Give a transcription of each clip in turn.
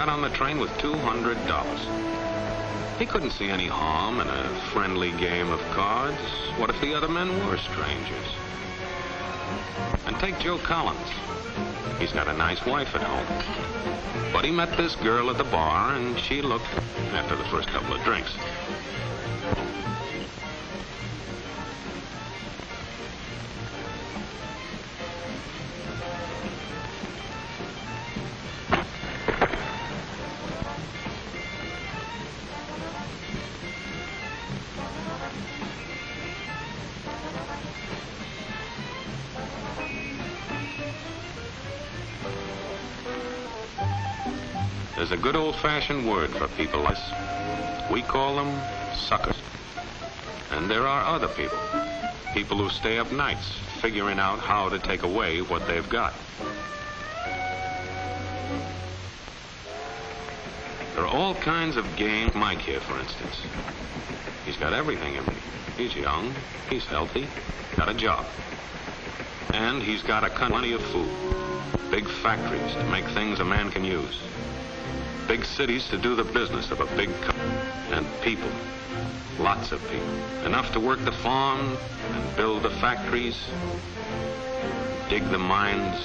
got on the train with $200. He couldn't see any harm in a friendly game of cards. What if the other men were strangers? And take Joe Collins. He's got a nice wife at home. But he met this girl at the bar, and she looked after the first couple of drinks. There's a good old-fashioned word for people like us. We call them suckers. And there are other people. People who stay up nights figuring out how to take away what they've got. There are all kinds of games. Mike here, for instance. He's got everything in me. He's young, he's healthy, got a job. And he's got plenty of food. Big factories to make things a man can use. Big cities to do the business of a big company. And people. Lots of people. Enough to work the farm and build the factories, dig the mines,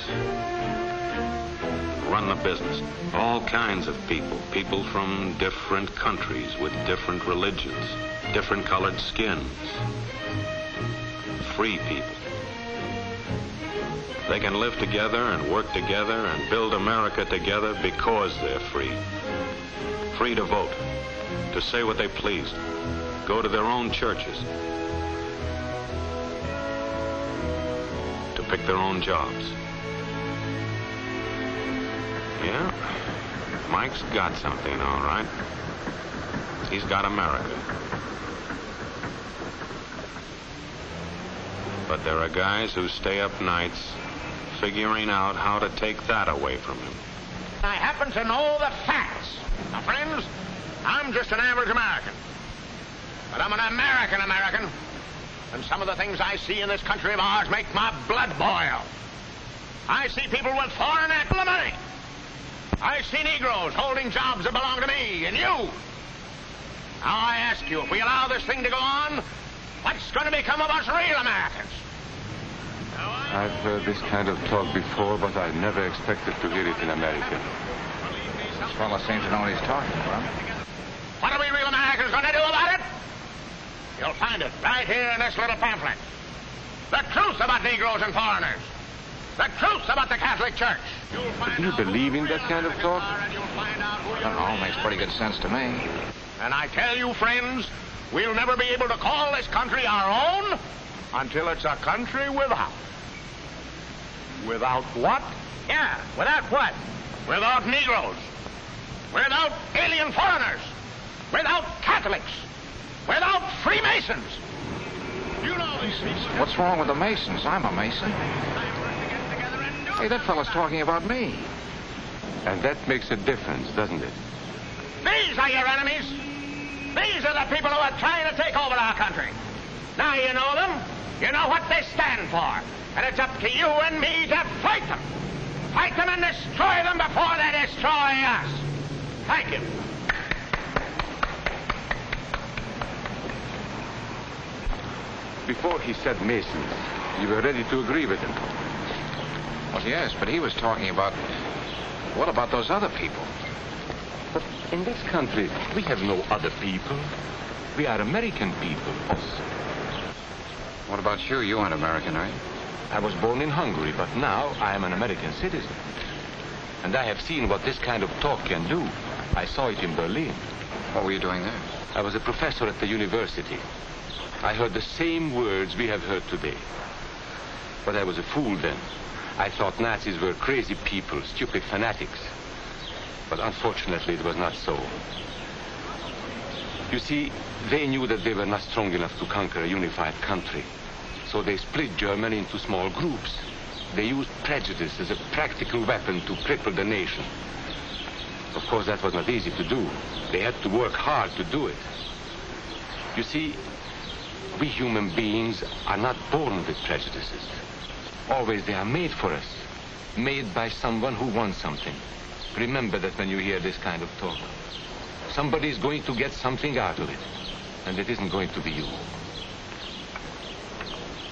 run the business. All kinds of people. People from different countries with different religions, different colored skins. Free people. They can live together and work together and build America together because they're free. Free to vote, to say what they please, go to their own churches, to pick their own jobs. Yeah, Mike's got something, all right. He's got America. But there are guys who stay up nights figuring out how to take that away from him. I happen to know the facts. Now, friends, I'm just an average American. But I'm an American. And some of the things I see in this country of ours make my blood boil. I see people with foreign money. I see Negroes holding jobs that belong to me and you. Now, I ask you, if we allow this thing to go on, what's going to become of us real Americans? I've heard this kind of talk before, but I never expected to hear it in America. This fellow seems to know what he's talking about. What are we real Americans going to do about it? You'll find it right here in this little pamphlet. The truth about Negroes and foreigners. The truth about the Catholic Church. Do you believe in that kind of talk? I don't know, makes pretty good sense to me. And I tell you, friends, we'll never be able to call this country our own until it's a country without. Without what? Yeah, without what? Without Negroes. Without alien foreigners. Without Catholics. Without Freemasons. You know these people. What's wrong with the Masons? I'm a Mason. Hey, that fellow's talking about me. And that makes a difference, doesn't it? These are your enemies. These are the people who are trying to take over our country. Now you know them. You know what they stand for. And it's up to you and me to fight them. Fight them and destroy them before they destroy us. Thank you. Before he said Masons, you were ready to agree with him. Well, yes, but he was talking about... What about those other people? But in this country, we have no other people. We are American people. What about you? You aren't American, are you? I was born in Hungary, but now I am an American citizen. And I have seen what this kind of talk can do. I saw it in Berlin. What were you doing there? I was a professor at the university. I heard the same words we have heard today. But I was a fool then. I thought Nazis were crazy people, stupid fanatics. But unfortunately, it was not so. You see, they knew that they were not strong enough to conquer a unified country. So they split Germany into small groups. They used prejudice as a practical weapon to cripple the nation. Of course, that was not easy to do. They had to work hard to do it. You see, we human beings are not born with prejudices. Always they are made for us. Made by someone who wants something. Remember that when you hear this kind of talk. Somebody's going to get something out of it, and it isn't going to be you.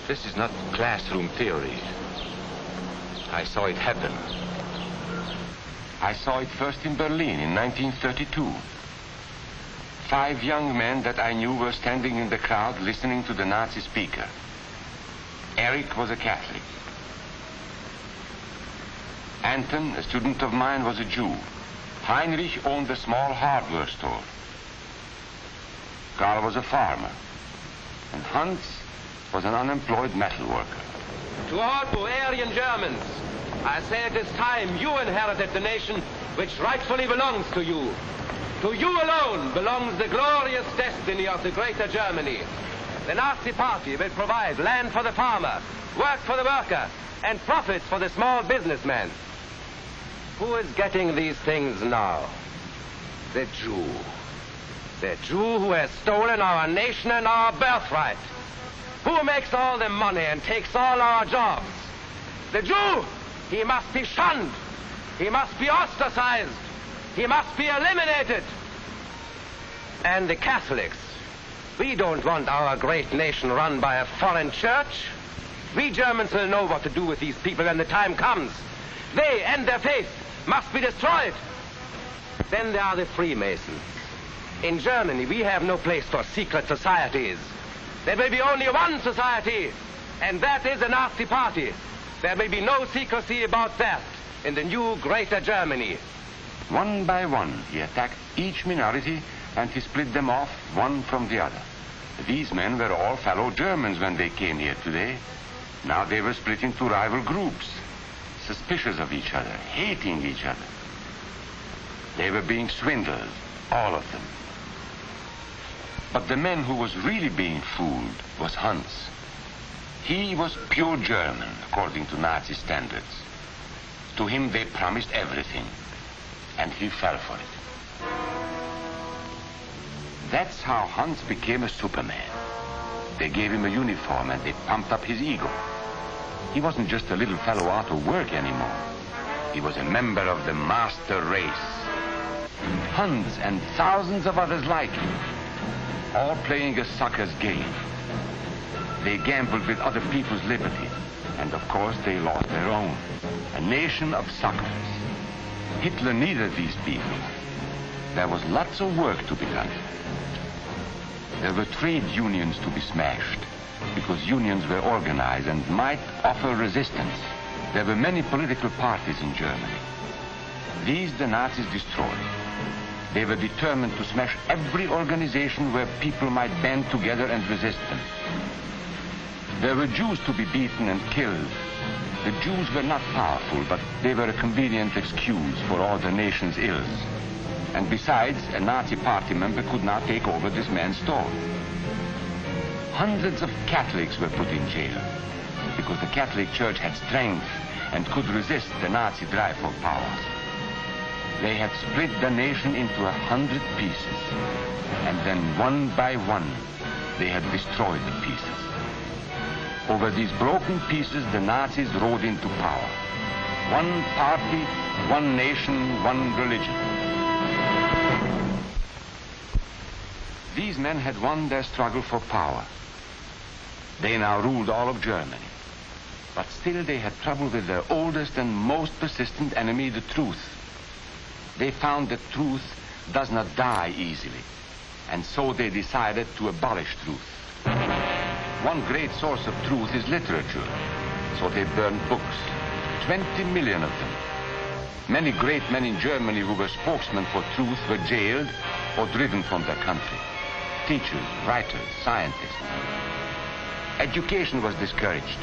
This is not classroom theory. I saw it happen. I saw it first in Berlin in 1932. 5 young men that I knew were standing in the crowd listening to the Nazi speaker. Eric was a Catholic. Anton, a student of mine, was a Jew. Heinrich owned a small hardware store. Karl was a farmer. And Hans was an unemployed metal worker. To all Bavarian Germans, I say it is time you inherited the nation which rightfully belongs to you. To you alone belongs the glorious destiny of the greater Germany. The Nazi Party will provide land for the farmer, work for the worker, and profits for the small businessman. Who is getting these things now? The Jew. The Jew who has stolen our nation and our birthright. Who makes all the money and takes all our jobs? The Jew! He must be shunned. He must be ostracized. He must be eliminated. And the Catholics. We don't want our great nation run by a foreign church. We Germans will know what to do with these people when the time comes. They and their faith must be destroyed. Then there are the Freemasons. In Germany, we have no place for secret societies. There will be only one society, and that is the Nazi Party. There will be no secrecy about that in the new Greater Germany. One by one, he attacked each minority and he split them off one from the other. These men were all fellow Germans when they came here today. Now they were split into rival groups, suspicious of each other, hating each other. They were being swindled, all of them. But the man who was really being fooled was Hans. He was pure German, according to Nazi standards. To him they promised everything, and he fell for it. That's how Hans became a Superman. They gave him a uniform and they pumped up his ego. He wasn't just a little fellow out of work anymore. He was a member of the master race. Hans and thousands of others like him, all playing a sucker's game. They gambled with other people's liberty, and of course they lost their own. A nation of suckers. Hitler needed these people. There was lots of work to be done. There were trade unions to be smashed, because unions were organized and might offer resistance. There were many political parties in Germany. These the Nazis destroyed. They were determined to smash every organization where people might band together and resist them. There were Jews to be beaten and killed. The Jews were not powerful, but they were a convenient excuse for all the nation's ills. And besides, a Nazi party member could not take over this man's store. Hundreds of Catholics were put in jail because the Catholic Church had strength and could resist the Nazi drive for power. They had split the nation into 100 pieces, and then one by one, they had destroyed the pieces. Over these broken pieces, the Nazis rode into power. One party, one nation, one religion. These men had won their struggle for power. They now ruled all of Germany. But still they had trouble with their oldest and most persistent enemy, the truth. They found that truth does not die easily, and so they decided to abolish truth. One great source of truth is literature, so they burned books, 20 million of them. Many great men in Germany who were spokesmen for truth were jailed or driven from their country. Teachers, writers, scientists. Education was discouraged.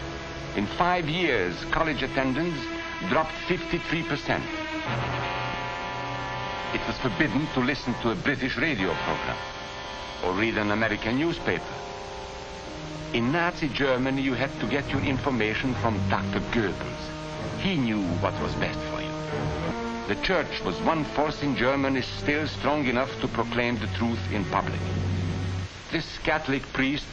In 5 years, college attendance dropped 53%. It was forbidden to listen to a British radio program or read an American newspaper. In Nazi Germany, you had to get your information from Dr. Goebbels. He knew what was best for you. The church was one force in Germany still strong enough to proclaim the truth in public. This Catholic priest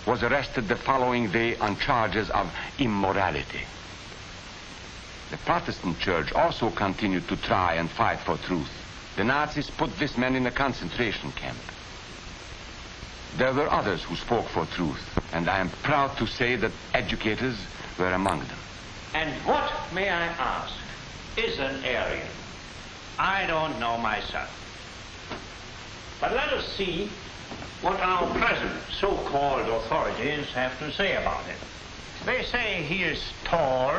was arrested the following day on charges of immorality. The Protestant church also continued to try and fight for truth. The Nazis put this man in a concentration camp. There were others who spoke for truth, and I am proud to say that educators were among them. And what, may I ask, is an Aryan? I don't know myself. But let us see what our present so-called authorities have to say about it. They say he is tall,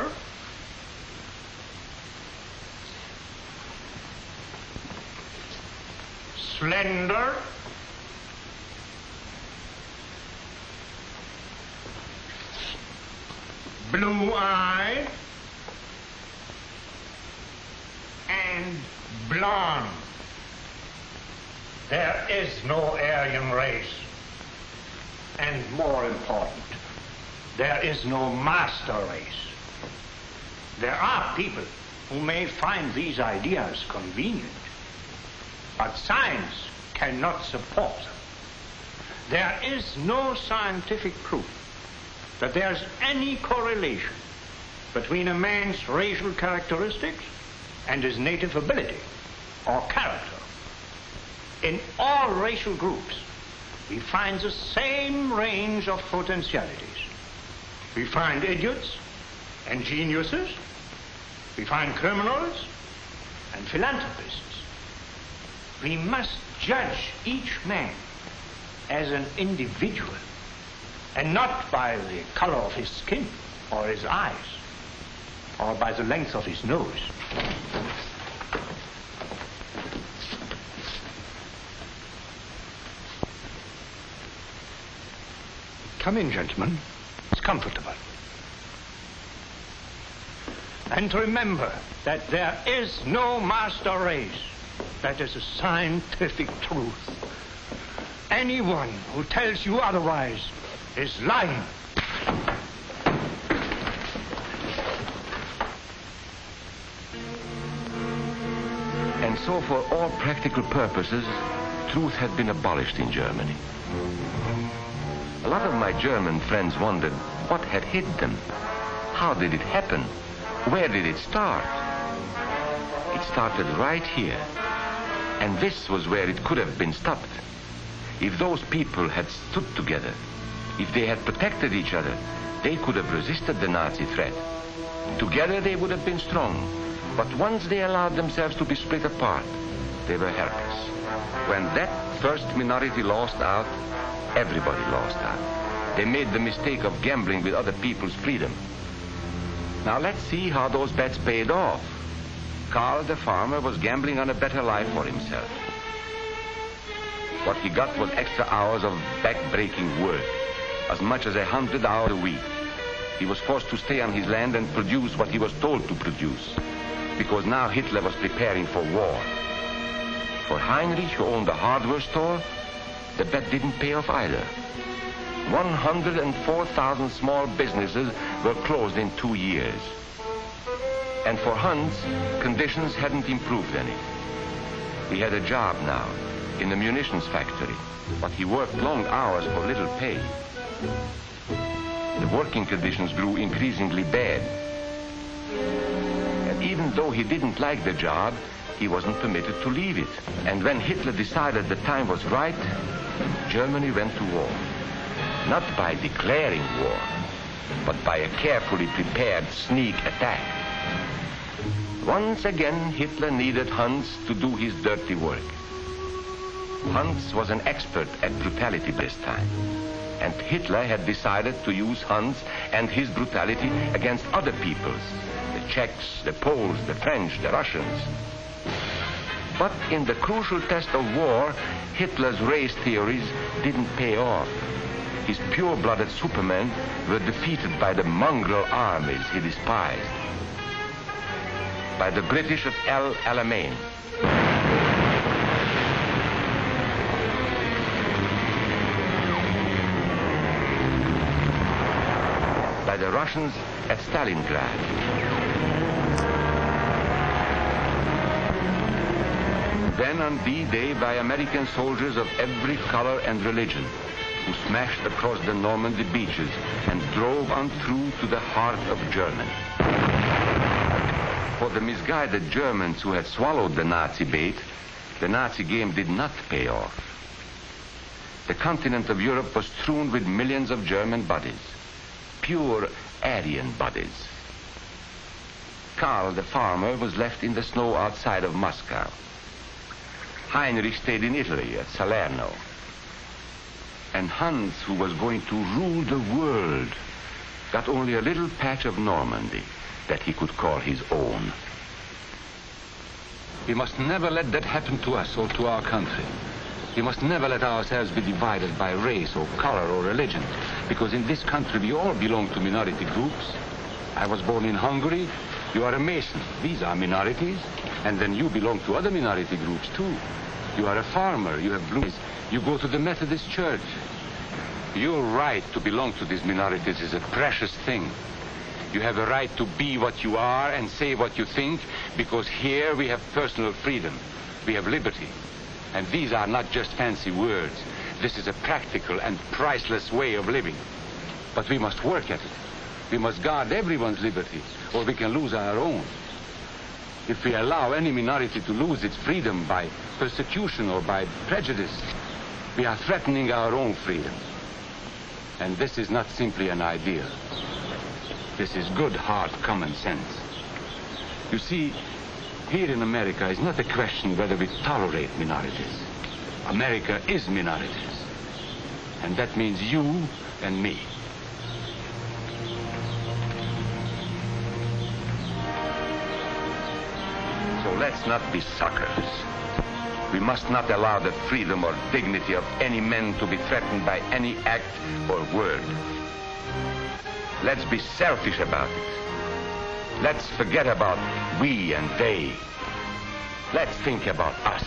slender, blue-eyed, and blonde. There is no Aryan race. And more important, there is no master race. There are people who may find these ideas convenient, but science cannot support them. There is no scientific proof that there's any correlation between a man's racial characteristics and his native ability or character. In all racial groups, we find the same range of potentialities. We find idiots and geniuses. We find criminals and philanthropists. We must judge each man as an individual and not by the color of his skin or his eyes or by the length of his nose. Come in, gentlemen. It's comfortable. And remember that there is no master race. That is a scientific truth. Anyone who tells you otherwise is lying. And so for all practical purposes, truth had been abolished in Germany. A lot of my German friends wondered what had hit them. How did it happen? Where did it start? It started right here. And this was where it could have been stopped. If those people had stood together, if they had protected each other, they could have resisted the Nazi threat. Together they would have been strong. But once they allowed themselves to be split apart, they were helpless. When that first minority lost out, everybody lost out. They made the mistake of gambling with other people's freedom. Now let's see how those bets paid off. Karl the farmer was gambling on a better life for himself. What he got was extra hours of back-breaking work, as much as 100 hours a week. He was forced to stay on his land and produce what he was told to produce, because now Hitler was preparing for war. For Heinrich, who owned a hardware store, the bet didn't pay off either. 104,000 small businesses were closed in 2 years. And for Hans, conditions hadn't improved any. He had a job now in a munitions factory, but he worked long hours for little pay. The working conditions grew increasingly bad. And even though he didn't like the job, he wasn't permitted to leave it. And when Hitler decided the time was right, Germany went to war. Not by declaring war, but by a carefully prepared sneak attack. Once again, Hitler needed Hans to do his dirty work. Hans was an expert at brutality this time, and Hitler had decided to use Hans and his brutality against other peoples, the Czechs, the Poles, the French, the Russians. But in the crucial test of war, Hitler's race theories didn't pay off. His pure-blooded supermen were defeated by the mongrel armies he despised. By the British at El Alamein. By the Russians at Stalingrad. Then on D-Day by American soldiers of every color and religion, who smashed across the Normandy beaches and drove on through to the heart of Germany. For the misguided Germans who had swallowed the Nazi bait, the Nazi game did not pay off. The continent of Europe was strewn with millions of German bodies, pure Aryan bodies. Karl, the farmer, was left in the snow outside of Moscow. Heinrich stayed in Italy at Salerno. And Hans, who was going to rule the world, got only a little patch of Normandy that he could call his own. We must never let that happen to us or to our country. We must never let ourselves be divided by race or color or religion, because in this country we all belong to minority groups. I was born in Hungary. You are a Mason. These are minorities. And then you belong to other minority groups too. You are a farmer. You have blue eyes. You go to the Methodist Church. Your right to belong to these minorities is a precious thing. You have a right to be what you are and say what you think, because here we have personal freedom. We have liberty. And these are not just fancy words. This is a practical and priceless way of living. But we must work at it. We must guard everyone's liberty, or we can lose our own. If we allow any minority to lose its freedom by persecution or by prejudice, we are threatening our own freedom. And this is not simply an idea. This is good, hard common sense. You see, here in America is not a question whether we tolerate minorities. America is minorities. And that means you and me. So let's not be suckers. We must not allow the freedom or dignity of any man to be threatened by any act or word. Let's be selfish about it. Let's forget about we and they. Let's think about us.